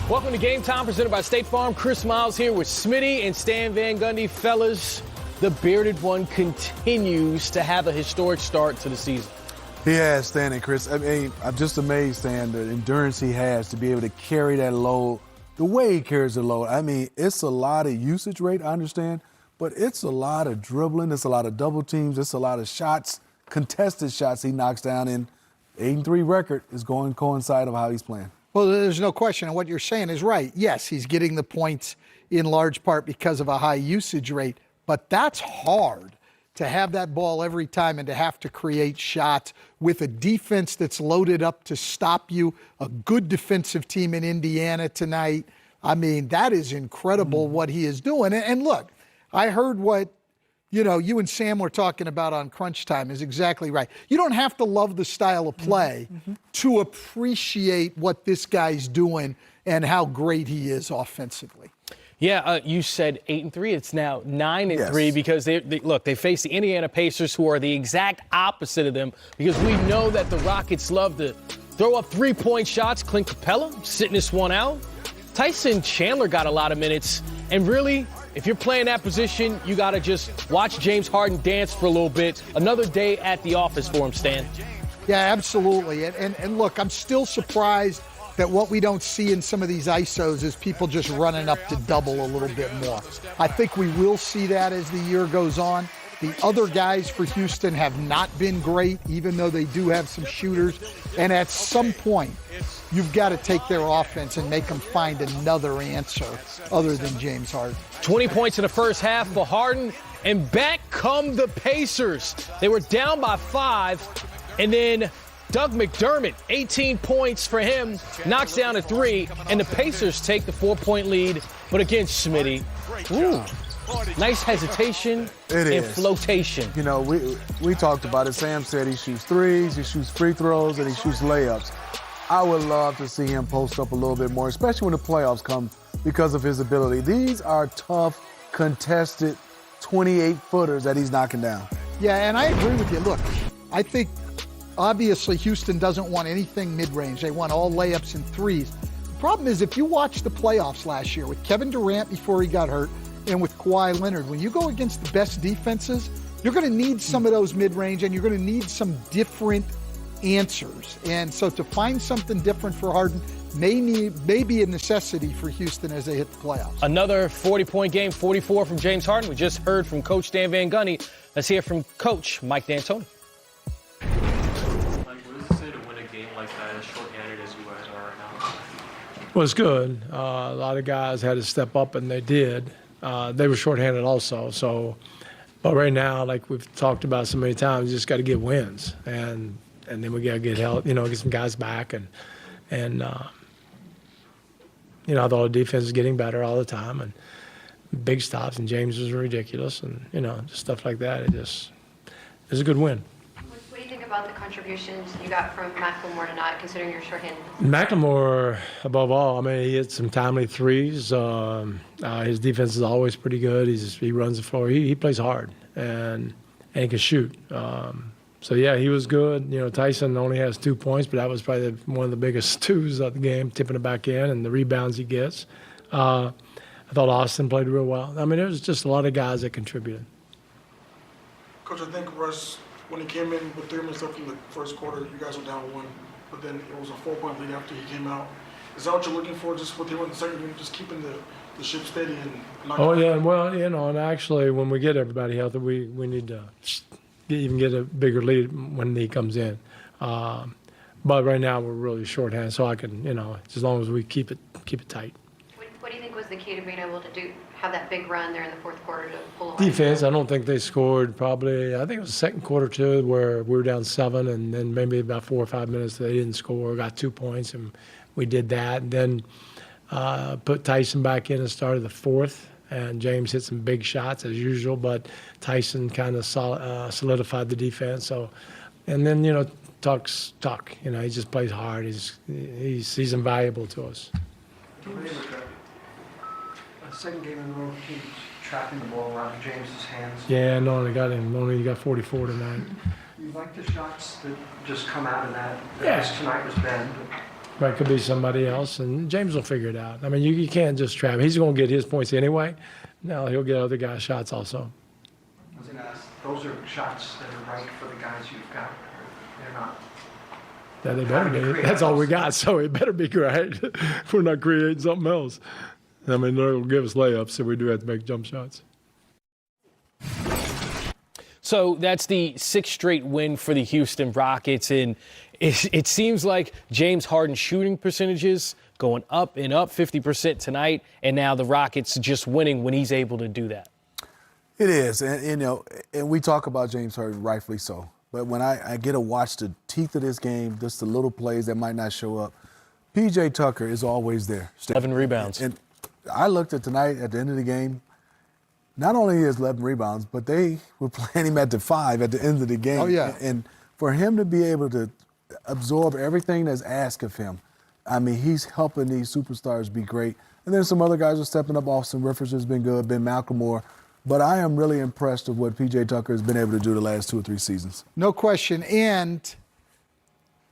Welcome to Game Time, presented by State Farm. Chris Miles here with Smitty and Stan Van Gundy. Fellas, the bearded one continues to have a historic start to the season. He has, Stan and Chris. I mean, I'm just amazed, Stan, the endurance he has to be able to carry that load the way he carries the load. I mean, it's a lot of usage rate, I understand, but it's a lot of dribbling. It's a lot of double teams. It's a lot of shots, contested shots he knocks down. And 8-3 record is going to coincide of how he's playing. Well, there's no question, and what you're saying is right. Yes, he's getting the points in large part because of a high usage rate, but that's hard to have that ball every time and to have to create shots with a defense that's loaded up to stop you, a good defensive team in Indiana tonight. I mean, that is incredible what he is doing. And look, I heard what you and Sam were talking about on Crunch Time is exactly right. You don't have to love the style of play to appreciate what this guy's doing and how great he is offensively. Yeah, you said 8-3. It's now 9-3 because they face the Indiana Pacers, who are the exact opposite of them, because we know that the Rockets love to throw up three-point shots. Clint Capella sitting this one out. Tyson Chandler got a lot of minutes, and really, if you're playing that position, you got to just watch James Harden dance for a little bit. Another day at the office for him, Stan. Yeah, absolutely. And look, I'm still surprised that what we don't see in some of these ISOs is people just running up to double a little bit more. I think we will see that as the year goes on. The other guys for Houston have not been great, even though they do have some shooters. And at some point, you've got to take their offense and make them find another answer other than James Harden. 20 points in the first half for Harden, and back come the Pacers. They were down by 5, and then Doug McDermott, 18 points for him, knocks down a 3, and the Pacers take the 4-point lead. But again, Smitty, nice hesitation and flotation. You know, we talked about it. Sam said he shoots threes, he shoots free throws, and he shoots layups. I would love to see him post up a little bit more, especially when the playoffs come, because of his ability. These are tough, contested 28-footers that he's knocking down. Yeah, and I agree with you. Look, I think obviously Houston doesn't want anything mid-range. They want all layups and threes. The problem is, if you watch the playoffs last year with Kevin Durant before he got hurt and with Kawhi Leonard, when you go against the best defenses, you're going to need some of those mid-range, and you're going to need some different answers. And so to find something different for Harden may be a necessity for Houston as they hit the playoffs. Another 40-point game, 44 from James Harden. We just heard from Coach Stan Van Gundy. Let's hear from Coach Mike D'Antoni. What does it say to win a game like that as shorthanded as you guys are right now? Well, it's good. A lot of guys had to step up, and they did. They were shorthanded also. But right now, like we've talked about so many times, you just got to get wins, and then we got to get help. Get some guys back, and I thought the defense is getting better all the time, and big stops, and James was ridiculous, and just stuff like that. It was a good win. What do you think about the contributions you got from McLemore tonight, considering you're shorthanded? McLemore, above all, I mean, he hit some timely threes. His defense is always pretty good. He runs the floor. He plays hard, and he can shoot. So, yeah, he was good. Tyson only has 2 points, but that was probably one of the biggest twos of the game, tipping it back in, and the rebounds he gets. I thought Austin played real well. I mean, there was just a lot of guys that contributed. Coach, I think Russ, when he came in with 3 minutes left in the first quarter, you guys were down 1, but then it was a 4-point lead after he came out. Is that what you're looking for, just with him in the second game, just keeping the ship steady and not? Oh, yeah, well, and actually, when we get everybody healthy, we need to even get a bigger lead when he comes in. But right now we're really shorthand, so I can, as long as we keep it tight. What do you think was the key to being able to have that big run there in the fourth quarter to pull away? Defense. I don't think they scored probably. I think it was the second quarter too, where we were down 7, and then maybe about 4 or 5 minutes they didn't score. Got 2 points, and we did that. And then put Tyson back in and started the fourth. And James hit some big shots as usual, but Tyson kind of solidified the defense. So, and then talk. He just plays hard. He's invaluable to us. Second game in a row, he's trapping the ball around James's hands. Yeah, only got 44 tonight. You like the shots that just come out of that? Yeah. Tonight was Ben. Right, could be somebody else, and James will figure it out. I mean, you can't just trap. He's going to get his points anyway. Now he'll get other guys' shots also. I was going to ask, those are shots that are right for the guys you've got. They're not. Yeah, they better be. That's all we got, so it better be great. We're not creating something else. I mean, they'll give us layups, so we do have to make jump shots. So that's the 6th straight win for the Houston Rockets, and it seems like James Harden's shooting percentages going up and up, 50% tonight, and now the Rockets just winning when he's able to do that. It is, and we talk about James Harden, rightfully so. But when I get to watch the teeth of this game, just the little plays that might not show up, P.J. Tucker is always there. 11 rebounds. And I looked at tonight at the end of the game. Not only is 11 rebounds, but they were playing him at the 5 at the end of the game. Oh, yeah. And for him to be able to absorb everything that's asked of him, I mean, he's helping these superstars be great. And then some other guys are stepping up. Austin Rivers has been good, Ben McLemore. But I am really impressed with what P.J. Tucker has been able to do the last 2 or 3 seasons. No question. And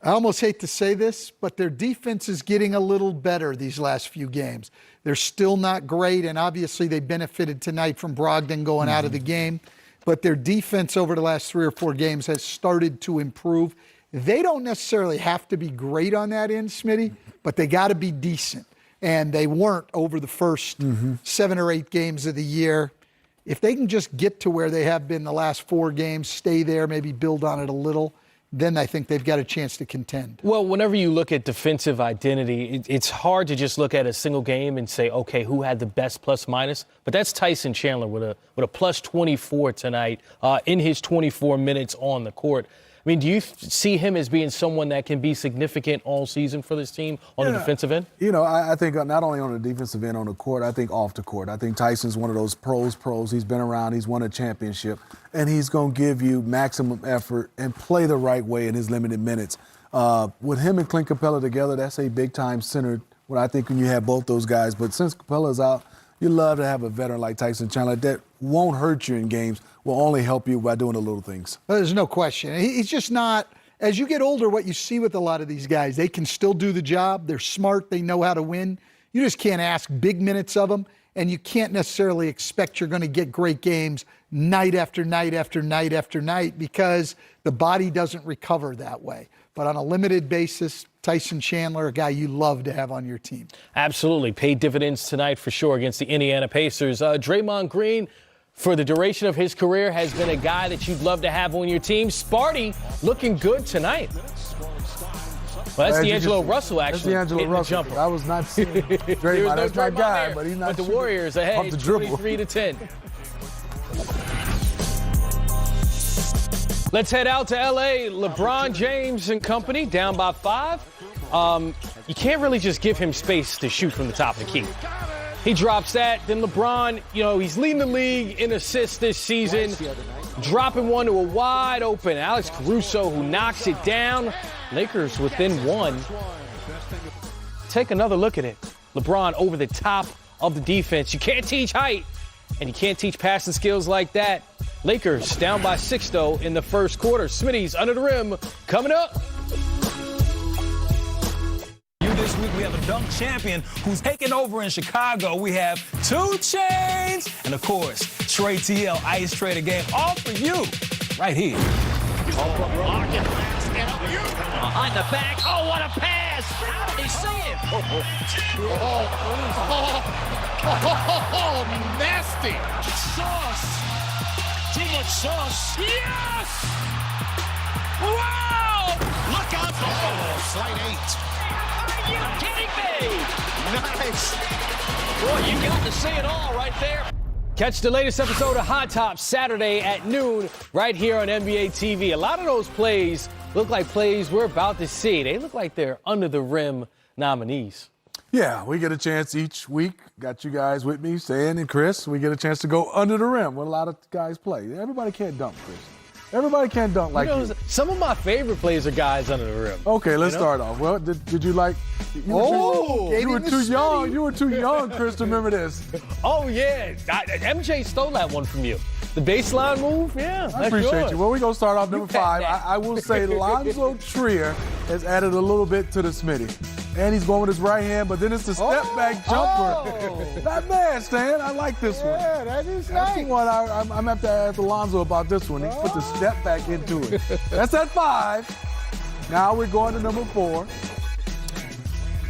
I almost hate to say this, but their defense is getting a little better these last few games. They're still not great, and obviously they benefited tonight from Brogdon going out of the game. But their defense over the last 3 or 4 games has started to improve. They don't necessarily have to be great on that end, Smitty, but they got to be decent. And they weren't over the first 7 or 8 games of the year. If they can just get to where they have been the last 4 games, stay there, maybe build on it a little, then I think they've got a chance to contend. Well, whenever you look at defensive identity, it's hard to just look at a single game and say, okay, who had the best plus minus? But that's Tyson Chandler with a plus 24 tonight in his 24 minutes on the court. I mean, do you see him as being someone that can be significant all season for this team on the defensive end? You know, I think not only on the defensive end on the court, I think off the court. I think Tyson's one of those pros. He's been around. He's won a championship. And he's going to give you maximum effort and play the right way in his limited minutes. With him and Clint Capella together, that's a big-time center. When I think when you have both those guys. But since Capella's out, you love to have a veteran like Tyson Chandler that won't hurt you in games, will only help you by doing the little things. There's no question. He's just not, as you get older, what you see with a lot of these guys, they can still do the job. They're smart. They know how to win. You just can't ask big minutes of them, and you can't necessarily expect you're going to get great games night after night after night after night because the body doesn't recover that way. But on a limited basis, Tyson Chandler, a guy you love to have on your team. Absolutely. Paid dividends tonight for sure against the Indiana Pacers. Draymond Green, for the duration of his career, has been a guy that you'd love to have on your team. Sparty looking good tonight. Well, that's D'Angelo Russell, actually. That's D'Angelo Russell. Jumper. I was not seeing Draymond. That's my guy, but he's not. But the Warriors ahead, 23-10. Let's head out to L.A. LeBron James and company down by 5. You can't really just give him space to shoot from the top of the key. He drops that. Then LeBron, he's leading the league in assists this season. Dropping one to a wide open Alex Caruso, who knocks it down. Lakers within 1. Take another look at it. LeBron over the top of the defense. You can't teach height, and you can't teach passing skills like that. Lakers down by 6, though, in the first quarter. Smitty's under the rim coming up. This week we have a dunk champion who's taking over in Chicago. We have 2 Chainz and, of course, Trey TL, Ice Trader game, all for you right here. Behind the back. Oh, what a pass. How did he see it? Oh, nasty. Sauce. Too much sauce. Yes! Wow! Look out for slide 8. Are you kidding me? Nice. Boy, you got to see it all right there. Catch the latest episode of Hot Tops Saturday at noon right here on NBA TV. A lot of those plays look like plays we're about to see. They look like they're under the rim nominees. Yeah, we get a chance each week. Got you guys with me, Stan and Chris. We get a chance to go under the rim when a lot of guys play. Everybody can't dunk, Chris. Everybody can't dunk like you. Some of my favorite plays are guys under the rim. Okay, let's start off. Well, did you like? You were too young. You were too young, Chris, to remember this. Oh, yeah. MJ stole that one from you. The baseline move, yeah. I appreciate you. Well, we're going to start off number got 5. that. I will say Lonzo Trier has added a little bit to the Smitty. And he's going with his right hand, but then it's the step-back jumper. Not bad, Stan. I like this one. Yeah, that is That's the nice. one I'm going to have to ask Alonzo about this one. He put the step back into it. That's at 5. Now we're going to number 4.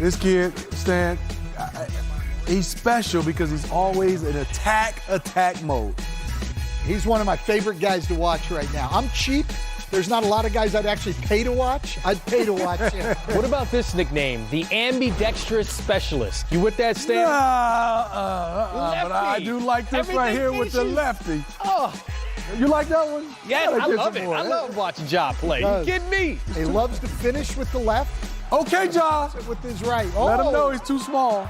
This kid, Stan, he's special because he's always in attack mode. He's one of my favorite guys to watch right now. I'm cheap. There's not a lot of guys I'd actually pay to watch. I'd pay to watch him. What about this nickname? The ambidextrous specialist. You with that, Stan? But I do like this right here with the lefty. Oh, You like that one? yeah, Gotta I get love some it. more. I love watching Ja play. You does. kidding me? He loves to finish with the left, Okay, Ja. with his right. Let him Oh. know he's too small.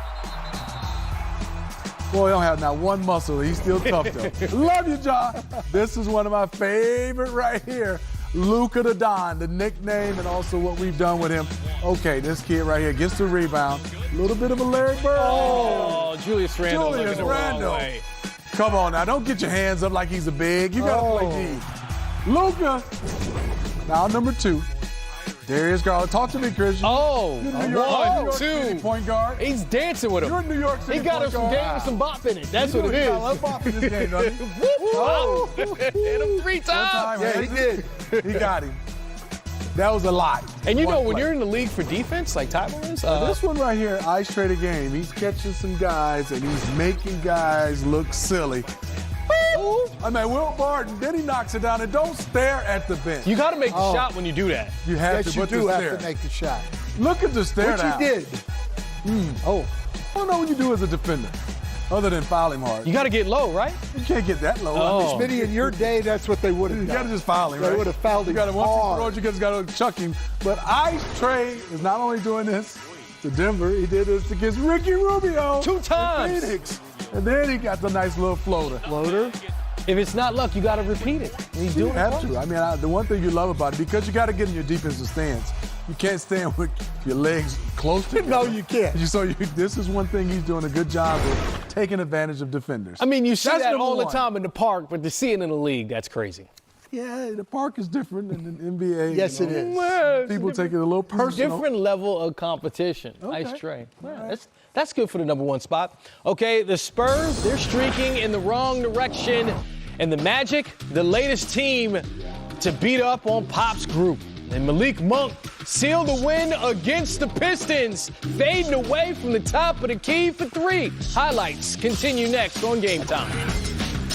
Boy, he don't have not one muscle. He's still tough, though. Love you, Ja. This is one of my favorite right here. Luka the Don, the nickname, and also what we've done with him. Okay, this kid right here gets the rebound. A little bit of a Larry Bird. Oh, Julius Randle looking Julius the wrong Randle. way. Come on now, don't get your hands up like he's a big. You gotta play D. Luka. Now number 2. Darius Garland. Talk to me, Chris. Oh, You're a New York- New one, York City two. point guard. He's dancing with him. You're in New York City He got point him some guard. game and some bop in it. That's what it He is. got a lot of bop in this game, doesn't he? Oh, hit him 3 times. Yeah, he did. He got him. That was a lot. And you know, One when play. you're in the league for defense, like Tyler is, This one right here, Ice Trader game. He's catching some guys and he's making guys look silly. I mean, Will Barton, then he knocks it down, and don't stare at the bench. you got to make the shot when you do that. You have Yes, to you put do the have stare. to make the shot. Look at the stare Which now. he did. I don't know what you do as a defender, other than foul him hard. You got to get low, right? You can't get that low. Oh. Smitty, in your day, that's what they would have You done. got to just foul him, They right? would have fouled You him got to once he hard. throws, you just got to chuck him. But Ice Trey is not only doing this to Denver, he did this against Ricky Rubio. 2 in times. Phoenix. And then he got the nice little floater. If it's not luck, you got to repeat it. And he's You doing have it. to. I mean, the one thing you love about it, because you got to get in your defensive stance. You can't stand with your legs close to No, you can't. This is one thing he's doing a good job of taking advantage of defenders. I mean, you see That's that number all the one. time in the park, but to see it in the league, that's crazy. Yeah, the park is different than the NBA. Yes, you know. it is. Well, it's People take it a little It's a personal. different level of competition. Okay. Ice Trey. Yeah, that's good for the number 1 spot. Okay, the Spurs, they're streaking in the wrong direction. And the Magic, the latest team to beat up on Pop's group. And Malik Monk sealed the win against the Pistons, fading away from the top of the key for 3. Highlights continue next on Game Time.